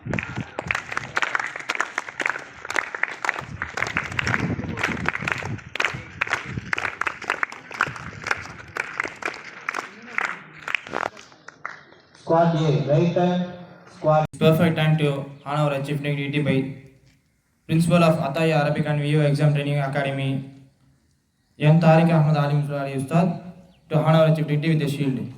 Squad A, right time. Squad. Perfect time to honor our chief dignity by Principal of Ataya Arabic and VO Exam Training Academy, N. Tariq Ahmad Alim Fulari Ustad, to honor our chief dignity with the shield.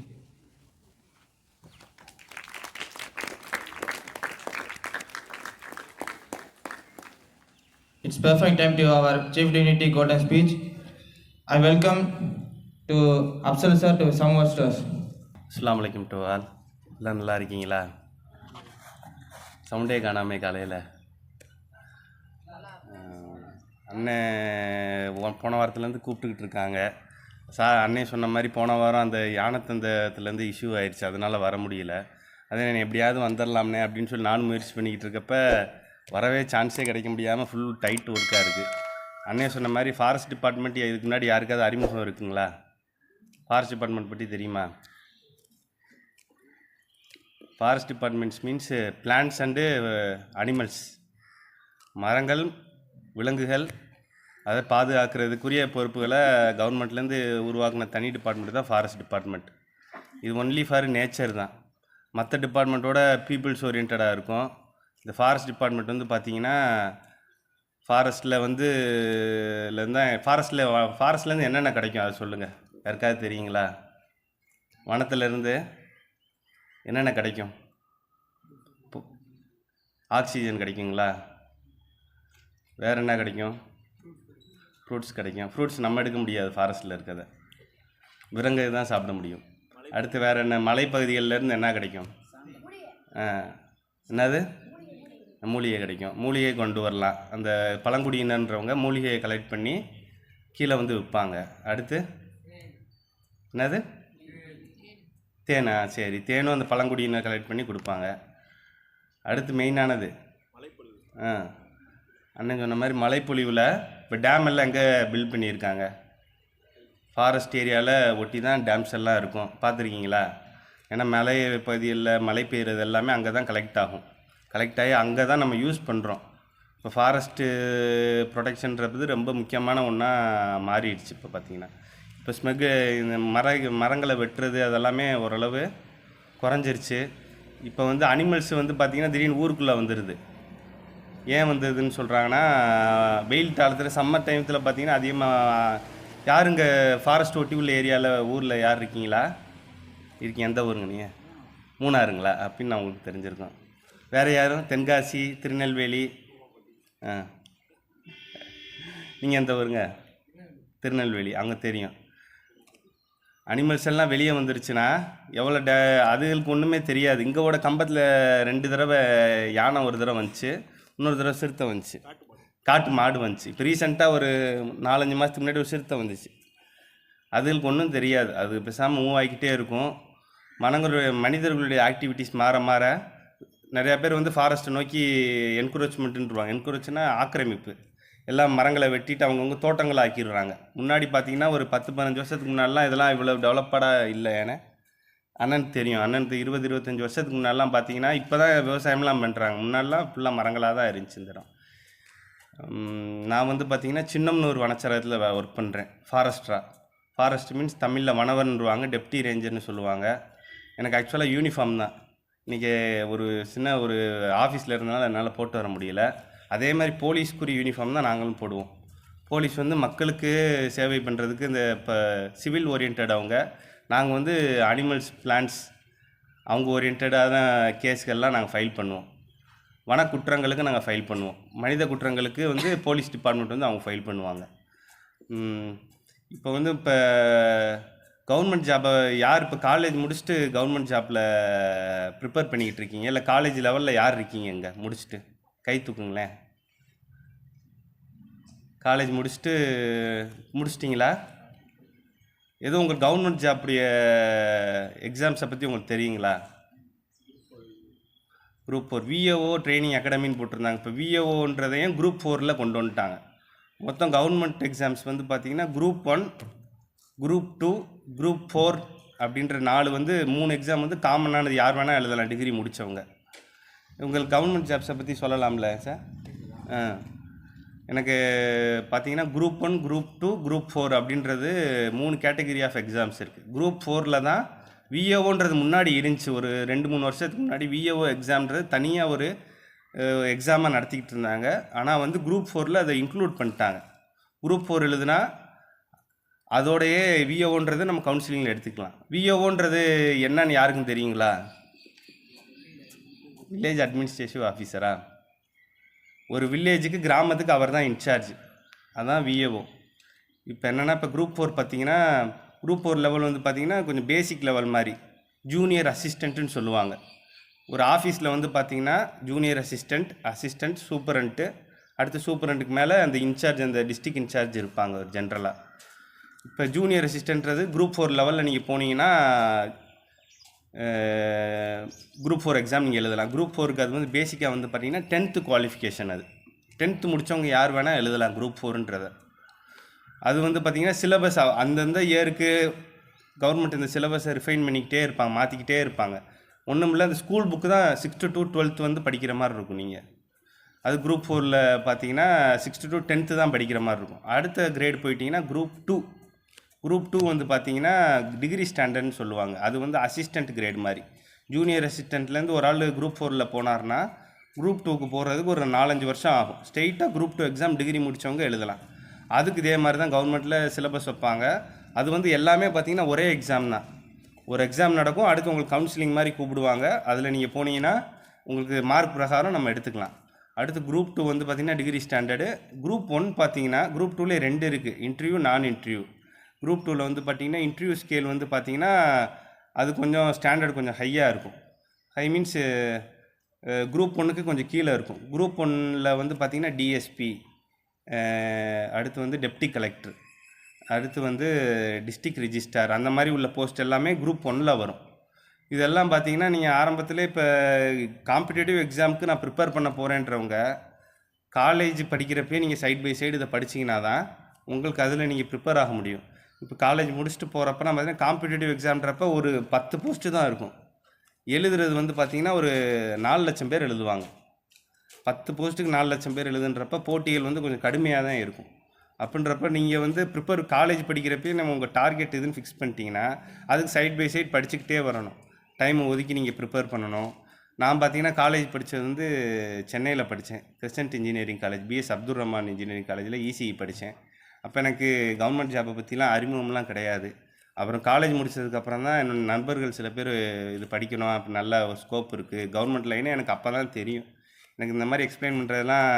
It's perfect time to our chief dignity golden speech. I welcome to Afsal sir to some words to us. அஸ்ஸலாமு அலைக்கும் to all. எல்லாம் நல்லா இருக்கீங்களா? சவுண்டே காணாமே காலையில். அண்ணன் போன வாரத்துலேருந்து கூப்பிட்டுக்கிட்டு இருக்காங்க. அண்ணே சொன்ன மாதிரி போன வாரம் அந்த யானைத்தந்தத்துலேருந்து இஷ்யூ ஆயிடுச்சு, அதனால் வர முடியல. அதே நான் எப்படியாவது வந்துடலாம்னே அப்படின்னு சொல்லி நானும் முயற்சி பண்ணிக்கிட்டு இருக்கப்போ வரவே சான்ஸே கிடைக்க முடியாமல் ஃபுல் டைட் ஒர்க்காக இருக்குது. அண்ணே சொன்ன மாதிரி ஃபாரஸ்ட் டிபார்ட்மெண்ட் இதுக்கு முன்னாடி யாருக்காவது அறிமுகம் இருக்குங்களா? ஃபாரஸ்ட் டிபார்ட்மெண்ட் பற்றி தெரியுமா? Forest departments means plants and animals, மரங்கள் விலங்குகள் அதை பாதுகாக்கிறதுக்குரிய பொறுப்புகளை கவர்மெண்ட்லேருந்து உருவாக்கின தனி டிபார்ட்மெண்ட் தான் ஃபாரஸ்ட் டிபார்ட்மெண்ட். இது ஒன்லி ஃபார் நேச்சர் தான். மற்ற டிபார்ட்மெண்ட்டோட பீப்புள்ஸ் ஓரியன்டாக இருக்கும். இந்த ஃபாரஸ்ட் டிபார்ட்மெண்ட் வந்து பார்த்திங்கன்னா ஃபாரஸ்ட்லேருந்து என்னென்ன கிடைக்கும் அதை சொல்லுங்கள். யாருக்காவது தெரியுங்களா? வனத்துலேருந்து என்னென்ன கிடைக்கும்? ஆக்சிஜன் கிடைக்குங்களா? வேறு என்ன கிடைக்கும்? ஃப்ரூட்ஸ் கிடைக்கும். ஃப்ரூட்ஸ் நம்ம எடுக்க முடியாது, ஃபாரஸ்ட்டில் இருக்கிறத விலங்கு தான் சாப்பிட முடியும். அடுத்து வேறு என்ன? மலைப்பகுதிகளிலேருந்து என்ன கிடைக்கும்? என்னது? மூலிகை கிடைக்கும். மூலிகை கொண்டு வரலாம். அந்த பழங்குடியினன்றவங்க மூலிகையை கலெக்ட் பண்ணி கீழே வந்து விற்பாங்க. அடுத்து என்னது? தேனா? சரி, தேனும் அந்த பழங்குடியினர் கலெக்ட் பண்ணி கொடுப்பாங்க. அடுத்து மெயினானது அண்ணன் சொன்ன மாதிரி மலைப்பொழிவில் இப்போ டேம் எல்லாம் எங்கே பில்ட் பண்ணியிருக்காங்க? ஃபாரஸ்ட் ஏரியாவில் ஒட்டி தான் டேம்ஸ் எல்லாம் இருக்கும். பார்த்துருக்கீங்களா? ஏன்னா மலை பகுதியில் மழை பெய்கிறது எல்லாமே அங்கே தான் கலெக்ட் ஆகும். கலெக்ட் ஆகி அங்கே தான் நம்ம யூஸ் பண்ணுறோம். இப்போ ஃபாரஸ்ட்டு ப்ரொடெக்ஷன்றது ரொம்ப முக்கியமான ஒன்றா மாறிடுச்சு. இப்போ பார்த்திங்கன்னா இப்போ இந்த மரங்களை வெட்டுறது அதெல்லாமே ஓரளவு குறைஞ்சிருச்சு. இப்போ வந்து அனிமல்ஸ் வந்து பார்த்திங்கன்னா திடீர்னு ஊருக்குள்ளே வந்துடுது. ஏன் வந்ததுன்னு சொல்கிறாங்கன்னா, வெயில் காலத்தில் சம்மர் டைமத்தில் பார்த்திங்கன்னா அதிகமாக யாருங்க ஃபாரஸ்ட் ஒட்டி உள்ள ஏரியாவில் ஊரில் யார் இருக்கீங்களா? இருக்கீங்க. எந்த ஊருங்க நீங்கள்? மூணாறுங்களா? அப்படின்னு நான் உங்களுக்கு தெரிஞ்சிருக்கோம். வேறு யாரும்? தென்காசி, திருநெல்வேலி. நீங்கள் எந்த ஊருங்க? திருநெல்வேலி. அங்கே தெரியும். அனிமல்ஸ் எல்லாம் வெளியே வந்துருச்சுன்னா எவ்வளோ அதுகளுக்கு ஒன்றுமே தெரியாது. இங்கோட கம்பத்தில் 2 தடவை யானை ஒரு தடவை வந்துச்சு, இன்னொரு தடவை சிறுத்தை வந்துச்சு, காட்டு மாடு வந்துச்சு. இப்போ ரீசெண்டாக ஒரு 4-5 மாதத்துக்கு முன்னாடி ஒரு சிறுத்தை வந்துச்சு. அதுகளுக்கு ஒன்றும் தெரியாது. அது பேசாமல் மூவ் ஆகிக்கிட்டே இருக்கும். மனிதர்களுடைய ஆக்டிவிட்டீஸ் மாற மாற நிறையா பேர் வந்து ஃபாரஸ்ட்டை நோக்கி என்கரேஜ்மெண்ட்டுருவாங்க. என்கரேஜ்னா ஆக்கிரமிப்பு. எல்லாம் மரங்களை வெட்டிட்டு அவங்கவுங்க தோட்டங்களை ஆக்கிடுறாங்க. முன்னாடி பார்த்திங்கன்னா ஒரு 10-15 வருஷத்துக்கு முன்னாடிலாம் இதெல்லாம் இவ்வளோ டெவலப்படாக இல்லை. ஏன்னா அண்ணனுக்கு தெரியும். அண்ணனுக்கு 20-25 வருஷத்துக்கு முன்னாடிலாம் பார்த்திங்கன்னா இப்போ தான் விவசாயம்லாம் பண்ணுறாங்க. முன்னாடிலாம் ஃபுல்லாக மரங்களாக தான் இருந்துச்சு இந்த இடம். நான் வந்து பார்த்திங்கன்னா சின்னம்னூர் வனச்சரகத்தில் ஒர்க் பண்ணுறேன் ஃபாரஸ்ட்ராக. ஃபாரஸ்ட் மீன்ஸ் தமிழில் வனவர்ன்னுருவாங்க, டெப்டி ரேஞ்சர்னு சொல்லுவாங்க. எனக்கு ஆக்சுவலாக யூனிஃபார்ம் தான். இன்றைக்கி ஒரு ஆஃபீஸில் இருந்தனால என்னால் போட்டு வர முடியல. அதே மாதிரி போலீஸ்க்குரிய யூனிஃபார்ம் தான் நாங்களும் போடுவோம். போலீஸ் வந்து மக்களுக்கு சேவை பண்ணுறதுக்கு இந்த இப்போ சிவில் ஓரியன்டாக நாங்கள் வந்து அனிமல்ஸ் பிளான்ட்ஸ் அவங்க ஓரியன்டாக தான் கேஸ்கள்லாம் நாங்கள் ஃபைல் பண்ணுவோம். வன குற்றங்களுக்கு நாங்கள் ஃபைல் பண்ணுவோம். மனித குற்றங்களுக்கு வந்து போலீஸ் டிபார்ட்மெண்ட் வந்து அவங்க ஃபைல் பண்ணுவாங்க. இப்போ வந்து கவர்மெண்ட் ஜாப்பை யார் இப்போ காலேஜ் முடிச்சுட்டு கவர்மெண்ட் ஜாப்பில் ப்ரிப்பேர் பண்ணிக்கிட்டு இருக்கீங்க? இல்லை காலேஜ் லெவலில் யார் இருக்கீங்க? இங்கே முடிச்சுட்டு கை தூக்குங்களேன். காலேஜ் முடிச்சிட்டிங்களா? எதுவும் உங்கள் கவர்மெண்ட் ஜாப்புடைய எக்ஸாம்ஸை பற்றி உங்களுக்கு தெரியுங்களா? குரூப் 4 விஏஓ ட்ரைனிங் அகாடமின்னு போட்டிருந்தாங்க. இப்போ விஏஓன்றதையும் குரூப் 4ல் கொண்டு வந்துட்டாங்க. மொத்தம் கவர்மெண்ட் எக்ஸாம்ஸ் வந்து பார்த்திங்கன்னா குரூப் 1, குரூப் 2, குரூப் 4 அப்படின்ற 4 வந்து 3 எக்ஸாம் வந்து காமனானது. யார் வேணால் எழுதலாம், டிகிரி முடித்தவங்க. உங்களுக்கு கவர்மெண்ட் ஜாப்ஸை பற்றி சொல்லலாம்ல சார்? ஆ எனக்கு பார்த்தீங்கன்னா குரூப் 1, குரூப் 2, குரூப் 4 அப்படின்றது 3 கேட்டகரி ஆஃப் எக்ஸாம்ஸ் இருக்குது. குரூப் 4ல் தான் விஏஓன்றது முன்னாடி இருந்துச்சு. ஒரு 2-3 வருஷத்துக்கு முன்னாடி விஏஓ எக்ஸாம்ன்றது தனியாக ஒரு எக்ஸாமாக நடத்திக்கிட்டு இருந்தாங்க. ஆனால் வந்து குரூப் 4ல் அதை இன்க்ளூட் பண்ணிட்டாங்க. குரூப் 4 எழுதுனா அதோடையே விஏஓன்றது நம்ம கவுன்சிலிங்கில் எடுத்துக்கலாம். விஏஓன்றது என்னன்னு யாருக்கும் தெரியுங்களா? வில்லேஜ் அட்மினிஸ்ட்ரேட்டிவ் ஆஃபீஸரா? ஒரு வில்லேஜுக்கு கிராமத்துக்கு அவர் தான் இன்சார்ஜ், அதான் விஏஓ. இப்போ என்னென்னா இப்போ குரூப் 4 பார்த்தீங்கன்னா குரூப் 4 லெவல் வந்து பார்த்தீங்கன்னா கொஞ்சம் பேசிக் லெவல் மாதிரி, ஜூனியர் அசிஸ்டண்ட்டுன்னு சொல்லுவாங்க. ஒரு ஆஃபீஸில் வந்து பார்த்தீங்கன்னா ஜூனியர் அசிஸ்டண்ட், சூப்பரண்ட்டு, அடுத்து சூப்பரண்ட்டுக்கு மேலே அந்த இன்சார்ஜ், அந்த டிஸ்ட்ரிக்ட் இன்சார்ஜ் இருப்பாங்க ஒரு ஜென்ரலாக. இப்போ ஜூனியர் அசிஸ்டன்ட்றது குரூப் 4 லெவலில் நீங்கள் போனீங்கன்னா குரூப் 4 எக்ஸாம் நீங்கள் எழுதலாம். குரூப் 4க்கு அது வந்து பேசிக்காக வந்து பார்த்தீங்கன்னா 10th குவாலிஃபிகேஷன். அது 10th முடித்தவங்க யார் வேணால் எழுதலாம் குரூப் 4ன்றதை. அது வந்து பார்த்திங்கன்னா சிலபஸ் அந்தந்த இயருக்கு கவர்மெண்ட் இந்த சிலபஸை ரிஃபைன் பண்ணிக்கிட்டே இருப்பாங்க, மாற்றிக்கிட்டே இருப்பாங்க. ஒன்றும் இல்லை, அந்த ஸ்கூல் புக்கு தான் 6th to 12th வந்து படிக்கிற மாதிரி இருக்கும். நீங்கள் அது குரூப் 4ல் பார்த்தீங்கன்னா 6th to 10th தான் படிக்கிற மாதிரி இருக்கும். அடுத்த கிரேட் போயிட்டிங்கன்னா குரூப் 2 வந்து பார்த்தீங்கன்னா டிகிரி ஸ்டாண்டர்ட்னு சொல்லுவாங்க. அது வந்து அசிஸ்டண்ட் கிரேட் மாதிரி. ஜூனியர் அசிஸ்டண்ட்லேருந்து ஒரு ஆள் குரூப் 4ல் போனார்னா குரூப் 2க்கு போகிறதுக்கு ஒரு 4-5 வருஷம் ஆகும். ஸ்ட்ரெயிட்டாக குரூப் 2 எக்ஸாம் டிகிரி முடித்தவங்க எழுதலாம். அதுக்கு இதே மாதிரி தான் கவர்மெண்ட்டில் சிலபஸ் வைப்பாங்க. அது வந்து எல்லாமே பார்த்திங்கன்னா ஒரே எக்ஸாம் தான். ஒரு எக்ஸாம் நடக்கும், அடுத்து உங்களுக்கு கவுன்சிலிங் மாதிரி கூப்பிடுவாங்க. அதில் நீங்கள் போனீங்கன்னா உங்களுக்கு மார்க் பிரகாரம் நம்ம எடுத்துக்கலாம். அடுத்து குரூப் 2 வந்து பார்த்திங்கன்னா டிகிரி ஸ்டாண்டர்டு. குரூப் 1 பார்த்தீங்கன்னா குரூப் 2லேயே 2 இருக்குது, இன்டர்வியூ, நான் இன்டர்வியூ. குரூப் 2ல் வந்து பார்த்திங்கன்னா இன்டர்வியூ ஸ்கேல் வந்து பார்த்திங்கன்னா அது கொஞ்சம் ஸ்டாண்டர்ட் கொஞ்சம் ஹையாக இருக்கும். ஹை மீன்ஸ் குரூப் 1க்கு கொஞ்சம் கீழே இருக்கும். குரூப் 1ல் வந்து பார்த்திங்கன்னா டிஎஸ்பி, அடுத்து வந்து டெப்டி கலெக்டர், அடுத்து வந்து டிஸ்ட்ரிக்ட் ரிஜிஸ்ட்ரார், அந்த மாதிரி உள்ள போஸ்ட் எல்லாமே குரூப் 1ல் வரும். இதெல்லாம் பார்த்திங்கன்னா நீங்கள் ஆரம்பத்தில் இப்போ காம்படிட்டிவ் எக்ஸாமுக்கு நான் ப்ரிப்பேர் பண்ண போகிறேன்றவங்க காலேஜ் படிக்கிறப்பே நீங்கள் சைட் பை சைடு இதை படிச்சிங்கன்னா தான் உங்களுக்கு அதில் நீங்கள் ப்ரிப்பேர் ஆக முடியும். இப்போ காலேஜ் முடிச்சுட்டு போகிறப்ப நம்ம பார்த்தீங்கன்னா காம்படிட்டிவ் எக்ஸாம்ன்றப்ப ஒரு 10 போஸ்ட்டு தான் இருக்கும். எழுதுறது வந்து பார்த்திங்கன்னா ஒரு 4 லட்சம் பேர் எழுதுவாங்க. 10 போஸ்ட்டுக்கு 4 லட்சம் பேர் எழுதுன்றப்ப போட்டிகள் வந்து கொஞ்சம் கடுமையாக தான் இருக்கும். அப்படின்றப்ப நீங்கள் வந்து காலேஜ் படிக்கிறப்பே நம்ம உங்கள் டார்கெட் இதுன்னு ஃபிக்ஸ் பண்ணிட்டீங்கன்னா அதுக்கு சைட் பை சைட் படிச்சுக்கிட்டே வரணும். டைம் ஒதுக்கி நீங்கள் ப்ரிப்பேர் பண்ணணும். நான் பார்த்தீங்கன்னா காலேஜ் படித்தது வந்து சென்னையில் படித்தேன், Crescent engineering college, BS Abdul Rahman engineering காலேஜில் இசிஇ படித்தேன். அப்போ எனக்கு கவர்மெண்ட் ஜாப்பை பற்றிலாம் அறிமுகம்லாம் கிடையாது. அப்புறம் காலேஜ் முடித்ததுக்கப்புறம் தான் என்னோட நண்பர்கள் சில பேர் இது படிக்கணும், அப்போ நல்ல ஒரு ஸ்கோப் இருக்குது கவர்மெண்ட் லைனே எனக்கு அப்போ தான் தெரியும். எனக்கு இந்த மாதிரி எக்ஸ்பிளைன் பண்ணுறதுலாம்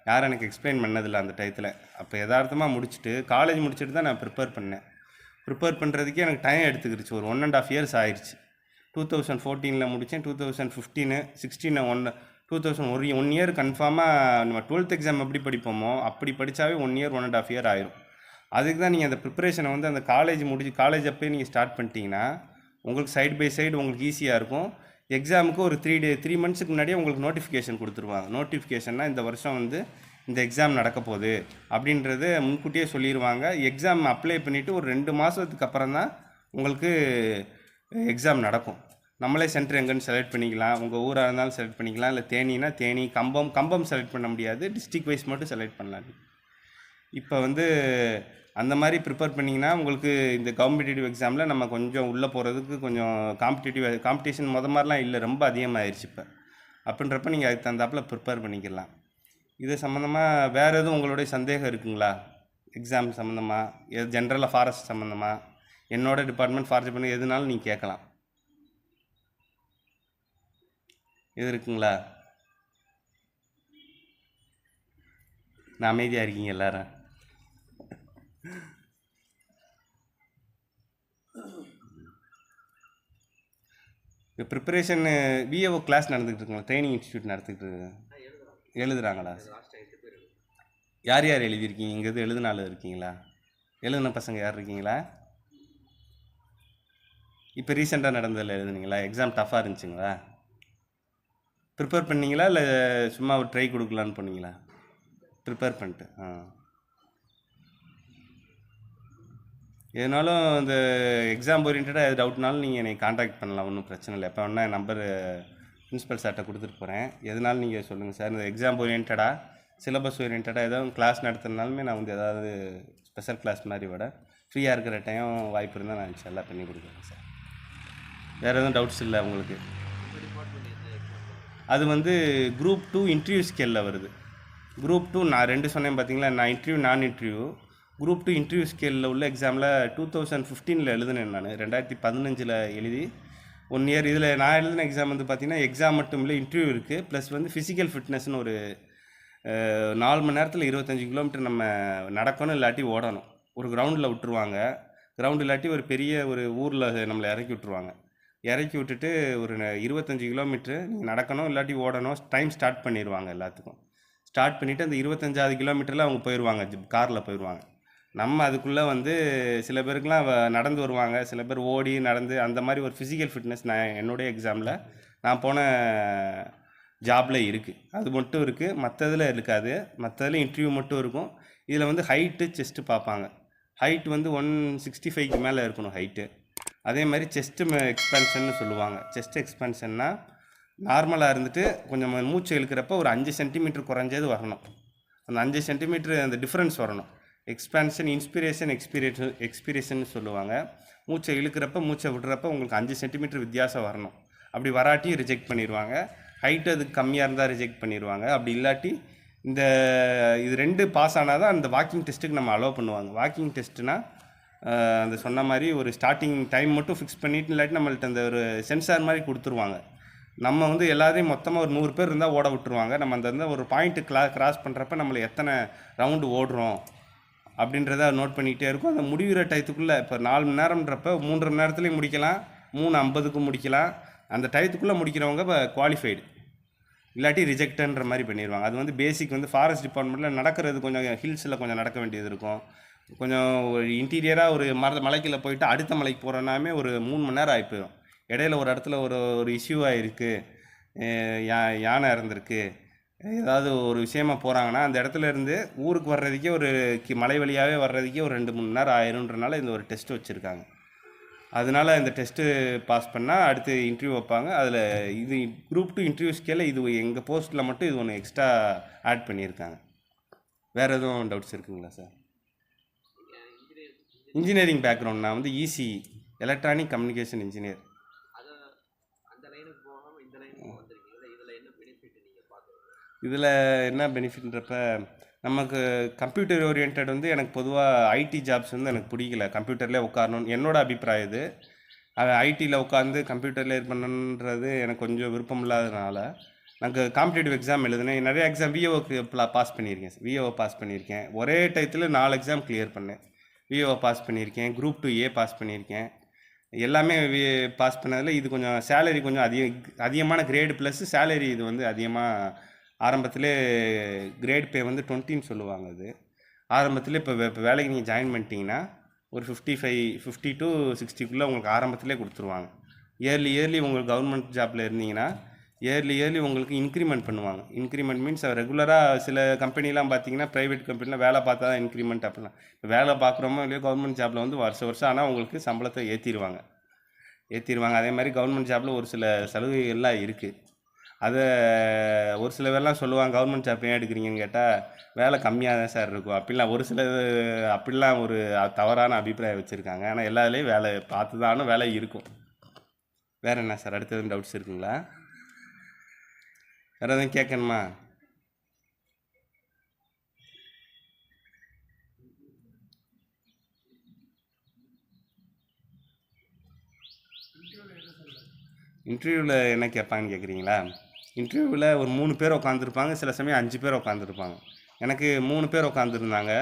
யாரும் எனக்கு எக்ஸ்பிளைன் பண்ணதில்லை அந்த டயத்தில். அப்போ யதார்த்தமாக முடிச்சுட்டு காலேஜ் முடிச்சுட்டு தான் நான் ப்ரிப்பேர் பண்ணேன். ப்ரிப்பேர் பண்ணுறதுக்கே எனக்கு டைம் எடுத்துக்கிடுச்சு, ஒரு 1.5 years ஆயிடுச்சு. 2014ல் முடித்தேன், 2015, 16, 1 year கன்ஃபார்மாக. நம்ம 12th எக்ஸாம் எப்படி படிப்போமோ அப்படி படித்தாவே 1 year 1.5 year ஆயிரும். அதுக்கு தான் நீங்கள் அந்த ப்ரிப்பரேஷனை வந்து அந்த காலேஜ் அப்போயே நீங்கள் ஸ்டார்ட் பண்ணிட்டீங்கன்னா உங்களுக்கு சைடு பை சைடு உங்களுக்கு ஈஸியாக இருக்கும். எக்ஸாமுக்கு ஒரு 3 monthsக்கு முன்னாடியே உங்களுக்கு நோட்டிஃபிகேஷன் கொடுத்துருவாங்க. நோட்டிஃபிகேஷன்னா இந்த வருஷம் வந்து இந்த எக்ஸாம் நடக்க போகுது அப்படின்றது முன்கூட்டியே சொல்லிடுவாங்க. எக்ஸாம் அப்ளை பண்ணிவிட்டு ஒரு 2 மாதத்துக்கு அப்புறம் தான் உங்களுக்கு எக்ஸாம் நடக்கும். நம்மளே சென்டர் எங்கேன்னு செலக்ட் பண்ணிக்கலாம். உங்கள் ஊராக இருந்தாலும் செலக்ட் பண்ணிக்கலாம், இல்லை தேனினா தேனி, கம்பம் செலக்ட் பண்ண முடியாது, டிஸ்ட்ரிக்ட் வைஸ் மட்டும் செலக்ட் பண்ணலாம். இப்போ வந்து அந்த மாதிரி ப்ரிப்பேர் பண்ணிங்கன்னா உங்களுக்கு இந்த காம்படிட்டிவ் எக்ஸாமில் நம்ம கொஞ்சம் உள்ளே போகிறதுக்கு கொஞ்சம் காம்படிஷன் மாதிரிலாம் இல்லை, ரொம்ப அதிகமாகிடுச்சு இப்போ. அப்படின்றப்ப நீங்கள் அதுக்கு தகுந்தாப்பில் ப்ரிப்பேர் பண்ணிக்கலாம். இது சம்மந்தமாக வேறு எதுவும் உங்களுடைய சந்தேகம் இருக்குங்களா? எக்ஸாம் சம்மந்தமாக, ஜென்ரலாக ஃபாரஸ்ட் சம்மந்தமாக, என்னோட டிபார்ட்மெண்ட் ஃபாரஸ்ட் டிபார்ட்மெண்ட் எதுனாலும் நீங்கள் கேட்கலாம். இது இருக்குங்களா? நான் அமைதியாக இருக்கீங்க எல்லாரும். இப்போ ப்ரிப்பரேஷன் விஏஓ கிளாஸ் நடந்துகிட்டு இருக்குங்களா? ட்ரைனிங் இன்ஸ்டியூட் நடந்துக்கிட்டு எழுதுகிறாங்களா? யார் யார் எழுதியிருக்கீங்க? இங்கே எது எழுதுனால இருக்கீங்களா? எழுதுன பசங்க யார் இருக்கீங்களா? இப்போ ரீசெண்டாக நடந்ததில் எழுதுனீங்களா? எக்ஸாம் டஃப்பாக இருந்துச்சுங்களா? ப்ரிப்பேர் பண்ணிங்களா இல்லை சும்மா ஒரு ட்ரை கொடுக்கலான்னு போனீங்களா? ப்ரிப்பேர் பண்ணிட்டு எதுனாலும் இந்த எக்ஸாம் ஓரியன்டாக எது டவுட்னாலும் நீங்கள் என்னை காண்டாக்ட் பண்ணலாம், ஒன்றும் பிரச்சனை இல்லை. எப்போ வேணால் என் நம்பர் பிரின்ஸிபல் சார்கிட்ட கொடுத்துட்டு போகிறேன். எதுனாலும் நீங்கள் சொல்லுங்கள் சார். இந்த எக்ஸாம் ஓரியன்டாக சிலபஸ் ஓரியன்டாக ஏதாவது கிளாஸ் நடத்துனாலுமே நான் வந்து ஏதாவது ஸ்பெஷல் கிளாஸ் மாதிரி விட ஃப்ரீயாக இருக்கிற டைம் வாய்ப்பு இருந்தால் நான் எல்லாம் பண்ணி கொடுக்குறேன் சார். வேறு எதுவும் டவுட்ஸ் இல்லை உங்களுக்கு? அது வந்து குரூப் 2 இன்டர்வியூ ஸ்கேலில் வருது. குரூப் 2 நான் 2 சொன்னேன் பார்த்தீங்களா, நான் இன்டர்வியூ நான் இன்டர்வியூ. குரூப் 2 இன்டர்வியூ ஸ்கேலில் உள்ள எக்ஸாமில் 2015 எழுதுனேன். நான் 2015 எழுதி 1 இயர். இதில் நான் எழுதின எக்ஸாம் வந்து பார்த்திங்கன்னா எக்ஸாம் மட்டும் இல்லை, இன்டர்வியூ இருக்குது. ப்ளஸ் வந்து ஃபிசிக்கல் ஃபிட்னஸ்னு ஒரு 4 மணி நேரத்தில் 25 கிலோமீட்டர் நம்ம நடக்கணும், இல்லாட்டி ஓடணும். ஒரு கிரவுண்டில் விட்டுருவாங்க. கிரவுண்ட் இல்லாட்டி ஒரு பெரிய ஒரு ஊரில் நம்மளை இறக்கி விட்ருவாங்க. இறக்கி விட்டுட்டு ஒரு 25 கிலோமீட்ரு நீங்கள் நடக்கணும், இல்லாட்டி ஓடணும். டைம் ஸ்டார்ட் பண்ணிடுவாங்க எல்லாத்துக்கும். ஸ்டார்ட் பண்ணிவிட்டு அந்த 25வது கிலோமீட்டரில் அவங்க போயிடுவாங்க, காரில் போயிடுவாங்க. நம்ம அதுக்குள்ளே வந்து சில பேருக்குலாம் நடந்து வருவாங்க, சில பேர் ஓடி நடந்து அந்த மாதிரி ஒரு ஃபிசிக்கல் ஃபிட்னஸ் நான் என்னுடைய எக்ஸாமில் நான் போன ஜாபில் இருக்குது. அது மட்டும் இருக்குது, மற்றதில் இருக்காது. மற்றதில் இன்டர்வியூ மட்டும் இருக்கும். இதில் வந்து ஹைட்டு செஸ்ட்டு பார்ப்பாங்க. ஹைட் வந்து 165க்கு மேலே இருக்கணும் ஹைட்டு. அதே மாதிரி செஸ்ட்டு எக்ஸ்பென்ஷன்னு சொல்லுவாங்க. செஸ்ட் எக்ஸ்பென்ஷன்னா நார்மலாக இருந்துட்டு கொஞ்சம் மூச்சு இழுக்கிறப்ப ஒரு 5 சென்டிமீட்டர் குறைஞ்சது வரணும். அந்த 5 சென்டிமீட்டர் அந்த டிஃப்ரென்ஸ் வரணும். எக்ஸ்பேன்ஷன், இன்ஸ்பிரேஷன், எக்ஸ்பிரேஷன் சொல்லுவாங்க. மூச்சை இழுக்கிறப்ப மூச்சை விடுறப்ப உங்களுக்கு 5 சென்டிமீட்டர் வித்தியாசம் வரணும். அப்படி வராட்டியும் ரிஜெக்ட் பண்ணிடுவாங்க. ஹைட்டு அதுக்கு கம்மியாக இருந்தால் ரிஜெக்ட் பண்ணிடுவாங்க. அப்படி இல்லாட்டி இது 2 பாஸ் ஆனால் தான் அந்த வாக்கிங் டெஸ்ட்டுக்கு நம்ம அலோவ் பண்ணுவாங்க. வாக்கிங் டெஸ்ட்டுனா அந்த சொன்ன மாதிரி ஒரு ஸ்டார்டிங் டைம் மட்டும் ஃபிக்ஸ் பண்ணிட்டு, இல்லாட்டி நம்மள்ட்ட அந்த ஒரு சென்சார் மாதிரி கொடுத்துருவாங்க. நம்ம வந்து எல்லாத்தையும் மொத்தமாக ஒரு 100 பேர் இருந்தால் ஓட விட்டுருவாங்க. நம்ம அந்த ஒரு பாயிண்ட்டு கிராஸ் பண்ணுறப்ப நம்மளை எத்தனை ரவுண்டு ஓடுறோம் அப்படின்றத நோட் பண்ணிக்கிட்டே இருக்கும். அந்த முடிகிற டயத்துக்குள்ளே இப்போ 4 மணி நேரம்ன்றப்ப 3.5 மணி நேரத்துலேயும் முடிக்கலாம், 3:50க்கு முடிக்கலாம். அந்த டயத்துக்குள்ளே முடிக்கிறவங்க இப்போ குவாலிஃபைடு, இல்லாட்டி ரிஜெக்டன்ற மாதிரி பண்ணிடுவாங்க. அது வந்து பேசிக் வந்து ஃபாரஸ்ட் டிபார்ட்மெண்ட்டில் நடக்கிறது கொஞ்சம் ஹில்ஸில் கொஞ்சம் நடக்க வேண்டியது இருக்கும். கொஞ்சம் ஒரு இன்டீரியராக ஒரு மலைக்குள்ளே போயிட்டு அடுத்த மலைக்கு போகிறோன்னாமே ஒரு 3 மணி நேரம் ஆகி போயிடும். இடையில ஒரு இடத்துல ஒரு இஷ்யூ ஆகிருக்கு, யானை இறந்துருக்கு, ஏதாவது ஒரு விஷயமா போகிறாங்கன்னா அந்த இடத்துல இருந்து ஊருக்கு வர்றதுக்கே ஒரு மலை வழியாகவே வர்றதுக்கே ஒரு 2-3 மணி நேரம் ஆயிருன்றனால இந்த ஒரு டெஸ்ட் வச்சுருக்காங்க. அதனால இந்த டெஸ்ட்டு பாஸ் பண்ணால் அடுத்து இன்டர்வியூ வைப்பாங்க. அதில் இது குரூப் 2 இன்டர்வியூ ஸ்கேலில் இது எங்கள் போஸ்ட்டில் மட்டும் இது ஒன்று எக்ஸ்ட்ரா ஆட் பண்ணியிருக்காங்க. வேறு எதுவும் டவுட்ஸ் இருக்குங்களா சார்? இன்ஜினியரிங் பேக்ரவுண்ட், நான் வந்து இசி எலக்ட்ரானிக் கம்யூனிகேஷன் இன்ஜினியர். இதில் என்ன பெனிஃபிட்ன்றப்ப நமக்கு கம்ப்யூட்டர் ஓரியன்ட் வந்து எனக்கு பொதுவாக ஐடி ஜாப்ஸ் வந்து எனக்கு பிடிக்கல. கம்ப்யூட்டர்லேயே உட்காரணும்னு என்னோட அபிப்பிராயம் இது. அது ஐடியில் உட்காந்து கம்ப்யூட்டரில் இது பண்ணணுன்றது எனக்கு கொஞ்சம் விருப்பம் இல்லாததுனால நாங்கள் காம்படிட்டிவ் எக்ஸாம் எழுதுனேன். நிறைய எக்ஸாம் விஓக்கு பாஸ் பண்ணியிருக்கேன். விஓ பாஸ் பண்ணியிருக்கேன். ஒரே டயத்தில் 4 எக்ஸாம் கிளியர் பண்ணேன். விஓ பாஸ் பண்ணியிருக்கேன், குரூப் 2A பாஸ் பண்ணியிருக்கேன். எல்லாமே பாஸ் பண்ணதில் இது கொஞ்சம் சேலரி கொஞ்சம் அதிகமான கிரேடு ப்ளஸ் சேலரி இது வந்து அதிகமாக ஆரம்பத்திலே கிரேட் பே வந்து 20ன்னு சொல்லுவாங்க. அது ஆரம்பத்தில் இப்போ வேலைக்கு நீங்கள் ஜாயின் பண்ணிட்டீங்கன்னா ஒரு 50 to 60க்குள்ளே உங்களுக்கு ஆரம்பத்திலே கொடுத்துருவாங்க. இயர்லி உங்களுக்கு கவர்மெண்ட் ஜாப்பில் இருந்தீங்கன்னா இயர்லி உங்களுக்கு இன்க்ரிமெண்ட் பண்ணுவாங்க. இன்க்ரிமெண்ட் மீன்ஸ் ரெகுலராக சில கம்பெனிலாம் பார்த்தீங்கன்னா ப்ரைவேட் கம்பெனியில் வேலை பார்த்தா தான் இன்க்ரிமெண்ட் அப்படிலாம். இப்போ வேலை பார்க்குறோமோ இல்லையோ கவர்மெண்ட் ஜாப்பில் வந்து வருஷம் ஆனால் உங்களுக்கு சம்பளத்தை ஏற்றிடுவாங்க. அதே மாதிரி கவர்மெண்ட் ஜாப்பில் ஒரு சில சலுகைகள்லாம் இருக்குது. அதை ஒரு சில பேர்லாம் சொல்லுவாங்க, கவர்மெண்ட் ஜாப் ஏன் எடுக்கிறீங்கன்னு கேட்டால் வேலை கம்மியாக தான் சார் இருக்கும் அப்படிலாம் ஒரு சில அப்படிலாம் ஒரு தவறான அபிப்பிராயம் வச்சுருக்காங்க. ஆனால் எல்லாத்துலேயும் வேலை பார்த்து தானும் வேலை இருக்கும். வேறு என்ன சார் அடுத்தது டவுட்ஸ் இருக்குங்களா? வேறு எதுவும் கேட்கணுமா? இன்டர்வியூவில் என்ன கேட்பாங்கன்னு கேட்குறீங்களா? இன்டர்வியூவில் ஒரு 3 பேர் உட்காந்துருப்பாங்க, சில சமயம் 5 பேர் உட்காந்துருப்பாங்க. எனக்கு 3 பேர் உட்காந்துருந்தாங்க.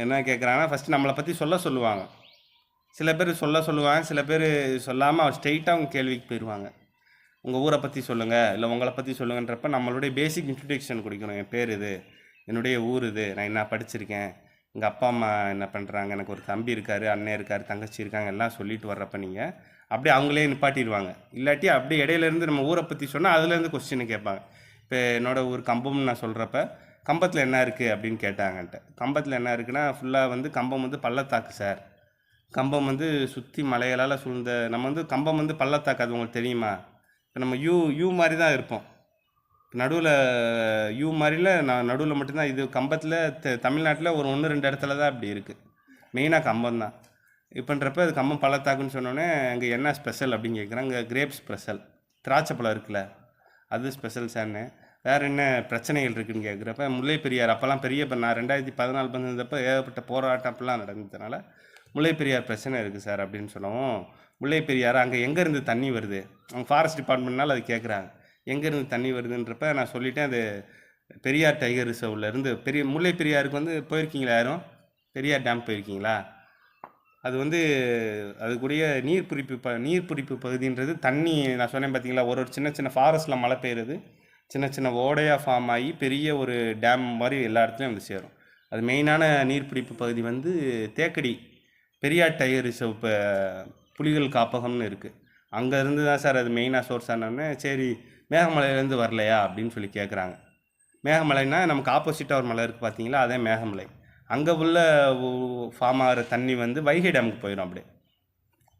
என்ன கேட்குறாங்கன்னா ஃபஸ்ட்டு நம்மளை பற்றி சொல்லுவாங்க. சில பேர் சொல்லுவாங்க, சில பேர் சொல்லாமல் ஸ்ட்ரெயிட்டாக அவங்க கேள்விக்கு போயிடுவாங்க. உங்கள் ஊரை பற்றி சொல்லுங்கள், இல்லை உங்களை பற்றி சொல்லுங்கன்றப்ப நம்மளுடைய பேசிக் இன்ட்ரடக்ஷன் கொடுக்கணும். என் பேர் இது, என்னுடைய ஊர் இது, நான் என்ன படிச்சிருக்கேன், எங்கள் அப்பா அம்மா என்ன பண்ணுறாங்க, எனக்கு ஒரு தம்பி இருக்கார், அண்ணன் இருக்கார், தங்கச்சி இருக்காங்க, எல்லாம் சொல்லிட்டு வர்றப்ப நீங்கள் அப்படியே அவங்களே நிப்பாட்டிடுவாங்க. இல்லாட்டி அப்படியே இடையிலேருந்து நம்ம ஊரை பற்றி சொன்னால் அதுலேருந்து கொஸ்டின் கேட்பாங்க. இப்போ என்னோடய ஊர் கம்பம்னு நான் சொல்கிறப்ப கம்பத்தில் என்ன இருக்குது அப்படின்னு கேட்டாங்கன்ட்டு. கம்பத்தில் என்ன இருக்குன்னா ஃபுல்லாக வந்து கம்பம் வந்து பள்ளத்தாக்கு சார். கம்பம் வந்து சுற்றி மலைகளால் சூழ்ந்த நம்ம வந்து கம்பம் வந்து பள்ளத்தாக்கு, அது உங்களுக்கு தெரியுமா? இப்போ நம்ம யூ மாதிரி தான் இருப்போம். நடுவில் யூ மாதிரில நான் நடுவில் மட்டும்தான் இது கம்பத்தில் தமிழ்நாட்டில் ஒரு 1-2 இடத்துல தான் அப்படி இருக்குது. மெயினாக கம்பம் தான். இப்போன்றப்ப அது கம்பம் பள்ளத்தாக்குன்னு சொன்னோன்னே அங்கே என்ன ஸ்பெஷல் அப்படின்னு கேட்குறாங்க. இங்கே கிரேப் ஸ்பெஷல், திராட்சை பழம் இருக்குல்ல அது ஸ்பெஷல் சார்னு. வேறு என்ன பிரச்சனைகள் இருக்குதுன்னு கேட்குறப்ப முல்லை பெரியார் அப்போல்லாம் இப்போ நான் 2014 வந்தப்போ ஏகப்பட்ட போராட்டம் அப்படிலாம் நடந்ததுனால முல்லை பெரியார் பிரச்சனை இருக்குது சார் அப்படின்னு சொல்லவும், முல்லை பெரியார் அங்கே எங்கேருந்து தண்ணி வருது, அவங்க ஃபாரஸ்ட் டிபார்ட்மெண்ட்னால அது கேட்குறாங்க எங்கேருந்து தண்ணி வருதுன்றப்ப நான் சொல்லிட்டேன் அது பெரியார் டைகர் ரிசர்வ்லேருந்து முல்லை பெரியாருக்கு வந்து போயிருக்கீங்களா யாரும்? பெரியார் டேம் போயிருக்கீங்களா? அது வந்து அதுக்குரிய நீர்பிடிப்பு பகுதின்றது தண்ணி நான் சொன்னேன் பார்த்தீங்களா, ஒரு சின்ன சின்ன ஃபாரஸ்ட்டில் மழை பெய்யுறது சின்ன சின்ன ஓடையாக ஃபார்ம் ஆகி பெரிய ஒரு டேம் மாதிரி எல்லா இடத்துலையும் வந்து சேரும். அது மெயினான நீர்பிடிப்பு பகுதி வந்து தேக்கடி பெரியார் டைகர் ரிசர்வ் இப்போ புலிகள் காப்பகம்னு இருக்குது. அங்கேருந்து தான் சார் அது மெயினாக சோர்ஸ் ஆனோடனே சரி மேகமலையிலேருந்து வரலையா அப்படின்னு சொல்லி கேட்குறாங்க. மேகமலைன்னா நமக்கு ஆப்போசிட்டாக ஒரு மலை இருக்குது பார்த்தீங்களா, அதே மேகமலை. அங்கே உள்ள ஃபார்ம் ஆகிற தண்ணி வந்து வைகை டேமுக்கு போயிடும். அப்படியே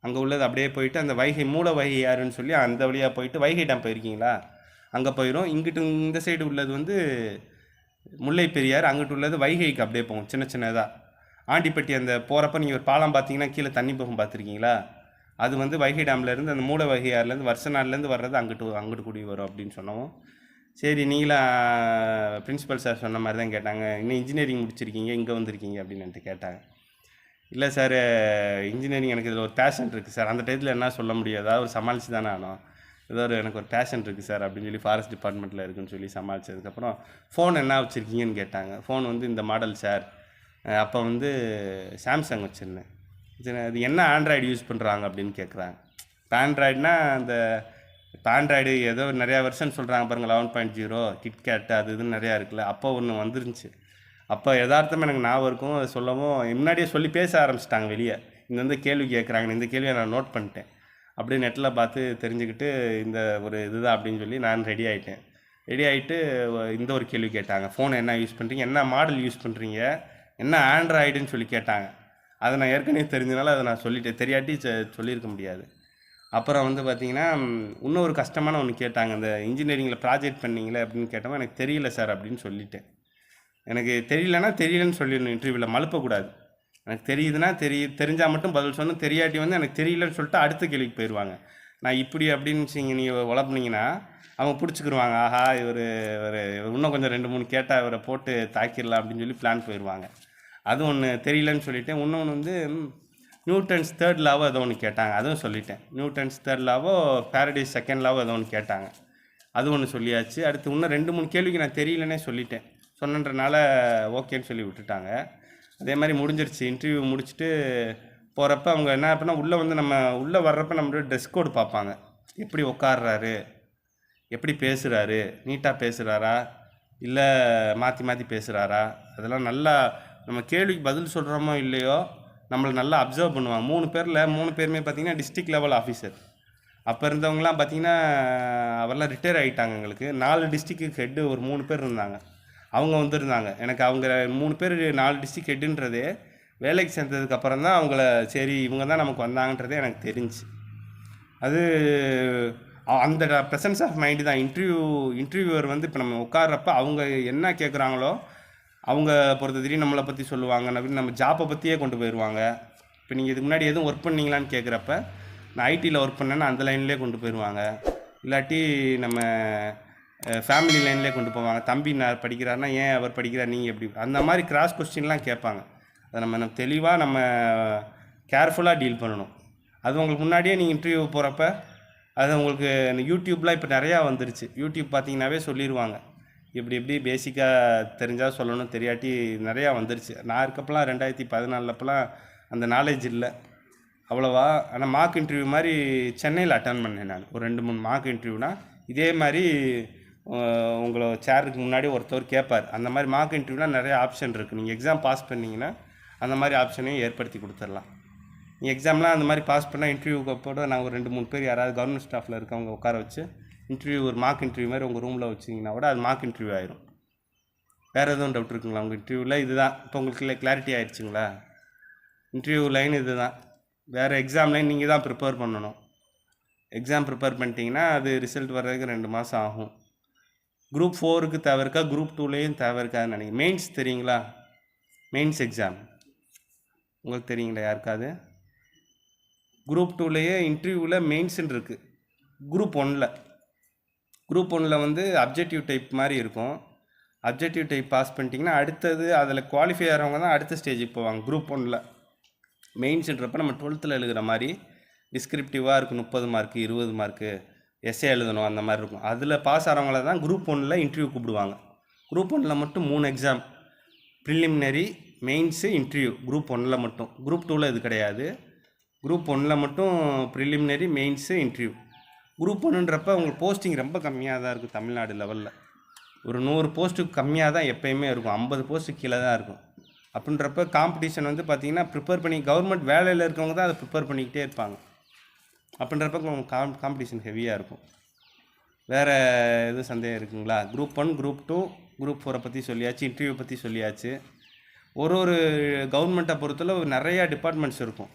அங்கே உள்ளது அப்படியே போயிட்டு அந்த வைகை வைகை யாருன்னு சொல்லி அந்த வழியாக போயிட்டு வைகை டேம் போயிருக்கீங்களா அங்கே போயிடும். இங்கிட்டு இந்த சைடு உள்ளது வந்து முல்லை பெரியார், அங்கிட்டு உள்ளது வைகைக்கு அப்படியே போகும் சின்ன சின்னதாக. ஆண்டிப்பட்டி அந்த போகிறப்ப நீங்கள் ஒரு பாலம் பார்த்தீங்கன்னா கீழே தண்ணி போகும் பார்த்துருக்கீங்களா, அது வந்து வைகை டேம்லேருந்து அந்த வைகையாறுலேருந்து வருஷநாள்லேருந்து வர்றது அங்கிட்டு கூடி வரும் அப்படின்னு சொன்னோம். சரி நீங்களாம் பிரின்ஸிபல் சார் சொன்ன மாதிரி தான் கேட்டாங்க, இன்னும் இன்ஜினியரிங் முடிச்சிருக்கீங்க இங்கே வந்திருக்கீங்க அப்படின்னு கேட்டாங்க. இல்லை சார் இன்ஜினியரிங் எனக்கு இதில் ஒரு பேஷன் இருக்குது சார். அந்த டயத்தில் என்ன சொல்ல முடியாது, அதாவது ஒரு சமாளித்து தானே ஆனோம். ஏதோ எனக்கு ஒரு பேஷன் இருக்குது சார் அப்படின்னு சொல்லி ஃபாரஸ்ட் டிபார்ட்மெண்ட்டில் இருக்குன்னு சொல்லி சமாளித்ததுக்கப்புறம் ஃபோன் என்ன வச்சுருக்கீங்கன்னு கேட்டாங்க. ஃபோன் வந்து இந்த மாடல் சார். அப்போ வந்து சாம்சங் வச்சுருந்தேன். சரி அது என்ன ஆண்ட்ராய்டு யூஸ் பண்ணுறாங்க அப்படின்னு கேட்குறாங்க. இப்போ ஆண்ட்ராய்டுனா அந்த இப்போ ஆண்ட்ராய்டு ஏதோ நிறையா வெர்ஷன் சொல்கிறாங்க பாருங்கள், 11.0 கிட்கேட்டு அது இதுன்னு நிறையா இருக்குல்ல. அப்போ ஒன்று வந்துருந்துச்சு. அப்போ யதார்த்தமாக எனக்கு ஞாபகம் இருக்கும். அதை சொல்லவும் முன்னாடியே சொல்லி பேச ஆரம்பிச்சிட்டாங்க வெளியே. இந்த வந்து கேள்வி கேட்குறாங்க, இந்த கேள்வியை நான் நோட் பண்ணிட்டேன். அப்படியே நெட்டில் பார்த்து தெரிஞ்சுக்கிட்டு இந்த ஒரு இதுதான் அப்படின்னு சொல்லி நான் ரெடி ஆகிட்டேன். ரெடி ஆகிட்டு இந்த ஒரு கேள்வி கேட்டாங்க, ஃபோன் என்ன யூஸ் பண்ணுறீங்க, என்ன மாடல் யூஸ் பண்ணுறீங்க, என்ன ஆண்ட்ராய்டுன்னு சொல்லி கேட்டாங்க. அதை நான் ஏற்கனவே தெரிஞ்சனால அதை நான் சொல்லிட்டேன், தெரியாட்டி சொல்லியிருக்க முடியாது. அப்புறம் வந்து பார்த்திங்கன்னா இன்னொரு கஷ்டமான ஒன்று கேட்டாங்க, இந்த இன்ஜினியரிங்கில் ப்ராஜெக்ட் பண்ணிங்களே அப்படின்னு கேட்டோம். எனக்கு தெரியல சார் அப்படின்னு சொல்லிட்டேன். எனக்கு தெரியலன்னு சொல்லிடணும், இன்டர்வியூவில் மழுப்பக்கூடாது. எனக்கு தெரியுதுன்னா தெரிஞ்சால் மட்டும் பதில் சொன்னோம், தெரியாட்டி வந்து எனக்கு தெரியலன்னு சொல்லிட்டு அடுத்த கேள்விக்கு போயிடுவாங்க. நான் இப்படி அப்படின்னு நீங்கள் உழப்புனீங்கன்னா அவங்க பிடிச்சிக்கிடுவாங்க. ஆஹா இவர் இன்னும் கொஞ்சம் 2-3 கேட்டால் இவரை போட்டு தாக்கிடலாம் அப்படின்னு சொல்லி பிளான் போயிடுவாங்க. அது ஒன்று தெரியலன்னு சொல்லிட்டேன். இன்னொன்று வந்து நியூட்டன்ஸ் 3rd லாவோ ஏதோ ஒன்று கேட்டாங்க, அதுவும் சொல்லிட்டேன். Newton's 3rd Lao Paradise 2nd Lao ஏதோ ஒன்று கேட்டாங்க, அது ஒன்று சொல்லியாச்சு. அடுத்து இன்னும் 2-3 கேள்விக்கு நான் தெரியலன்னே சொல்லிட்டேன். சொன்னன்றனால ஓகேன்னு சொல்லி விட்டுட்டாங்க. அதே மாதிரி முடிஞ்சிருச்சு. இன்டர்வியூ முடிச்சுட்டு போகிறப்ப அவங்க என்ன அப்படின்னா உள்ளே வந்து நம்ம உள்ளே வர்றப்ப நம்மளோட ட்ரெஸ் கோடு பார்ப்பாங்க. எப்படி உட்காடுறாரு, எப்படி பேசுகிறாரு, நீட்டாக பேசுகிறாரா இல்லை மாற்றி மாற்றி பேசுகிறாரா, அதெல்லாம் நல்லா நம்ம கேள்விக்கு பதில் சொல்கிறோமோ இல்லையோ நம்மளை நல்லா அப்சர்வ் பண்ணுவாங்க. 3 பேருமே பார்த்திங்கன்னா டிஸ்ட்ரிக்ட் லெவல் ஆஃபீஸர். அப்போ இருந்தவங்களாம் பார்த்திங்கன்னா அவரெல்லாம் ரிட்டையர் ஆகிட்டாங்க. எங்களுக்கு 4 டிஸ்ட்ரிக்ட்டுக்கு ஹெட்டு ஒரு 3 பேர் இருந்தாங்க, அவங்க வந்திருந்தாங்க. எனக்கு அவங்க 3 பேர் 4 டிஸ்ட்ரிக்ட் ஹெட்டுன்றதே வேலைக்கு சேர்ந்ததுக்கப்புறம் தான் அவங்கள சரி இவங்க தான் நமக்கு வந்தாங்கன்றதே எனக்கு தெரிஞ்சு. அது அந்த ப்ரெசன்ஸ் ஆஃப் மைண்டு தான். இன்டர்வியூவர் வந்து இப்போ நம்ம உட்கார்றப்ப அவங்க என்ன கேட்குறாங்களோ அவங்க பொறுத்த திடீர்னு நம்மளை பற்றி சொல்லுவாங்க, நம்ம ஜாப்பை பற்றியே கொண்டு போயிடுவாங்க. இப்போ நீங்கள் இதுக்கு முன்னாடி எதுவும் ஒர்க் பண்ணீங்களான்னு கேட்குறப்ப நான் ஐடியில் ஒர்க் பண்ணேன்னா அந்த லைன்லேயே கொண்டு போயிடுவாங்க. இல்லாட்டி நம்ம ஃபேமிலி லைன்லேயே கொண்டு போவாங்க. தம்பி நான் படிக்கிறாருன்னா ஏன் அவர் படிக்கிறார் நீங்கள் எப்படி, அந்த மாதிரி கிராஸ் கொஸ்டின்லாம் கேட்பாங்க. அதை நம்ம தெளிவாக நம்ம கேர்ஃபுல்லாக டீல் பண்ணணும். அது உங்களுக்கு முன்னாடியே நீங்கள் இன்டர்வியூ போகிறப்ப அது உங்களுக்கு யூடியூப்லாம் இப்போ நிறையா வந்துருச்சு. யூடியூப் பார்த்தீங்கன்னாவே சொல்லிடுவாங்க இப்படி பேசிக்காக தெரிஞ்சால் சொல்லணும், தெரியாட்டி நிறையா வந்துருச்சு. நான் இருக்கப்பெல்லாம் 2014 அந்த நாலேஜ் இல்லை அவ்வளோவா. ஆனால் மார்க் இன்டர்வியூ மாதிரி சென்னையில் அட்டன் பண்ணேன் நான். ஒரு 2-3 மார்க் இன்டர்வியூனா இதே மாதிரி உங்களை சேருக்கு முன்னாடி ஒருத்தவர் கேட்பார். அந்த மாதிரி மார்க் இன்டர்வியூலாம் நிறைய ஆப்ஷன் இருக்குது. நீங்கள் எக்ஸாம் பாஸ் பண்ணிங்கன்னா அந்த மாதிரி ஆப்ஷனையும் ஏற்படுத்தி கொடுத்துடலாம். நீங்கள் எக்ஸாம்லாம் அந்த மாதிரி பாஸ் பண்ணால் இன்டர்வியூக்கு அப்போ நாங்கள் ஒரு 2-3 பேர் யாராவது கவர்மெண்ட் ஸ்டாஃபில் இருக்கவங்க உட்கார வச்சு இன்டர்வியூ ஒரு மார்க் இன்டர்வியூ மாதிரி உங்கள் ரூமில் வச்சிங்கன்னா கூட அது மார்க் இன்டர்வியூ ஆயிரும். வேறு எதுவும் டவுட் இருக்குங்களா உங்கள் இன்டர்வியூவில்? இதுதான் இப்போ உங்களுக்கு கிளாரிட்டி ஆகிடுச்சிங்களா? இன்டர்வியூ லைன் இது தான். வேறு எக்ஸாம் லைன் நீங்கள் தான் ப்ரிப்பேர் பண்ணணும். எக்ஸாம் ப்ரிப்பேர் பண்ணிட்டீங்கன்னா அது ரிசல்ட் வர்றதுக்கு 2 மாதம் ஆகும். குரூப் 4க்கு தேவை இருக்கா, குரூப் 2லேயும் தேவை இருக்காதுன்னு நினைக்கிறேன். மெயின்ஸ் தெரியுங்களா? மெயின்ஸ் எக்ஸாம் உங்களுக்கு தெரியுங்களா யாருக்காவது? குரூப் 2லேயே இன்டர்வியூவில் மெயின்ஸுன்னு இருக்குது. குரூப் 1ல் வந்து அப்ஜெக்டிவ் டைப் மாதிரி இருக்கும். அப்ஜெக்டிவ் டைப் பாஸ் பண்ணிட்டீங்கன்னா அடுத்தது அதில் குவாலிஃபை ஆகிறவங்க தான் அடுத்த ஸ்டேஜுக்கு போவாங்க. குரூப் 1ல் மெயின்ஸுன்றப்ப நம்ம 12th எழுதுகிற மாதிரி டிஸ்கிரிப்டிவாக இருக்கும். 30 மார்க்கு 20 மார்க்கு எஸ்ஏ எழுதணும் அந்த மாதிரி இருக்கும். அதில் பாஸ் ஆகிறவங்கள தான் குரூப் 1ல் இன்டர்வியூ கூப்பிடுவாங்க. குரூப் 1ல் மட்டும் 3 exam, preliminary, mains, interview. Group 1ல் மட்டும். குரூப் 2ல் இது கிடையாது. குரூப் 1ல் மட்டும் ப்ரிலிமினரி, மெயின்ஸு, இன்டர்வியூ. குரூப் 1ன்றப்ப உங்களுக்கு போஸ்டிங் ரொம்ப கம்மியாக தான் இருக்கும். தமிழ்நாடு லெவலில் ஒரு 100 போஸ்ட்டுக்கு கம்மியாக தான் எப்போயுமே இருக்கும். 50 போஸ்ட்டுக்கு கீழே தான் இருக்கும். அப்படின்றப்ப காம்படிஷன் வந்து பார்த்திங்கன்னா ப்ரிப்பேர் பண்ணி கவர்மெண்ட் வேலையில் இருக்கவங்க தான் அதை ப்ரிப்பேர் பண்ணிக்கிட்டே இருப்பாங்க. அப்படின்றப்ப காம்படிஷன் ஹெவியாக இருக்கும். வேறு எதுவும் சந்தேகம் இருக்குங்களா? குரூப் 1, குரூப் 2, குரூப் 4 பற்றி சொல்லியாச்சு. இன்டர்வியூ பற்றி சொல்லியாச்சு. ஒரு கவர்மெண்ட்டை பொறுத்தளவு நிறையா டிபார்ட்மெண்ட்ஸ் இருக்கும்.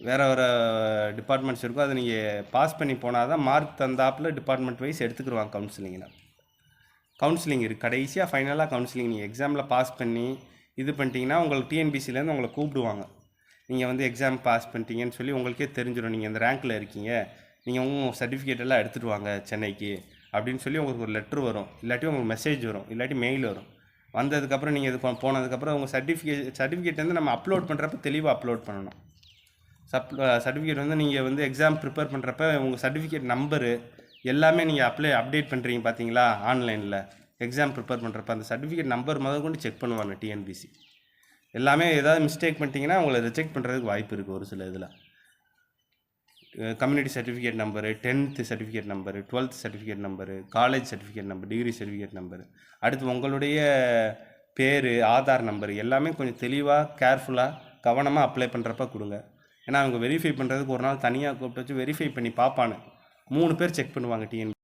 வேறு டிபார்ட்மெண்ட்ஸ் இருக்கும். அதை நீங்கள் பாஸ் பண்ணி போனால் தான் மார்க் தந்தாப்பில் டிபார்ட்மெண்ட் வைஸ் எடுத்துக்கிடுவாங்க கவுன்சிலிங்கில். கவுன்சிலிங் இருக்குது. கடைசியாக ஃபைனலாக கவுன்சிலிங் நீங்கள் எக்ஸாமில் பாஸ் பண்ணி இது பண்ணிட்டீங்கன்னா உங்களுக்கு டிஎன்பிசிலேருந்து உங்களை கூப்பிடுவாங்க. நீங்கள் வந்து எக்ஸாம் பாஸ் பண்ணிட்டீங்கன்னு சொல்லி உங்களுக்கே தெரிஞ்சிடும். நீங்கள் இந்த ரேங்க்கில் இருக்கீங்க, நீங்கள் உங்கள் சர்டிஃபிகேட் எல்லாம் எடுத்துகிட்டு வாங்க சென்னைக்கு அப்படின்னு சொல்லி உங்களுக்கு ஒரு லெட்ரு வரும். இல்லாட்டி உங்களுக்கு மெசேஜ் வரும், இல்லாட்டி மெயில் வரும். வந்ததுக்கப்புறம் நீங்கள் இது போனதுக்கப்புறம் உங்கள் சர்டிஃபிகேட் வந்து நம்ம அப்லோட் பண்ணுறப்ப தெளிவாக அப்லோட் பண்ணணும். சர்டிஃபிகேட் வந்து நீங்கள் வந்து எக்ஸாம் ப்ரிப்பேர் பண்ணுறப்ப உங்கள் சர்டிஃபிகேட் நம்பரு எல்லாமே நீங்கள் அப்டேட் பண்ணுறீங்க பார்த்தீங்களா ஆன்லைனில். எக்ஸாம் ப்ரிப்பேர் பண்ணுறப்ப அந்த சர்டிஃபிகேட் நம்பர் முதல் கொண்டு செக் பண்ணுவாங்க டிஎன்பிசி. எல்லாமே ஏதாவது மிஸ்டேக் பண்ணிட்டீங்கன்னா உங்களை ரிஜெக்ட் பண்ணுறதுக்கு வாய்ப்பு இருக்குது. ஒரு சில இதில் community certificate number, 10th certificate number, 12th certificate number, college certificate number, degree certificate number, அடுத்து உங்களுடைய பேர், ஆதார் நம்பர் எல்லாமே கொஞ்சம் தெளிவாக கேர்ஃபுல்லாக கவனமாக அப்ளை பண்ணுறப்ப கொடுங்க. ஏன்னா அவங்க வெரிஃபை பண்ணுறதுக்கு ஒரு நாள் தனியாக கூப்பிட்டு வச்சு வெரிஃபை பண்ணி பார்ப்பானு 3 பேர் செக் பண்ணுவாங்க டிஎன்பி.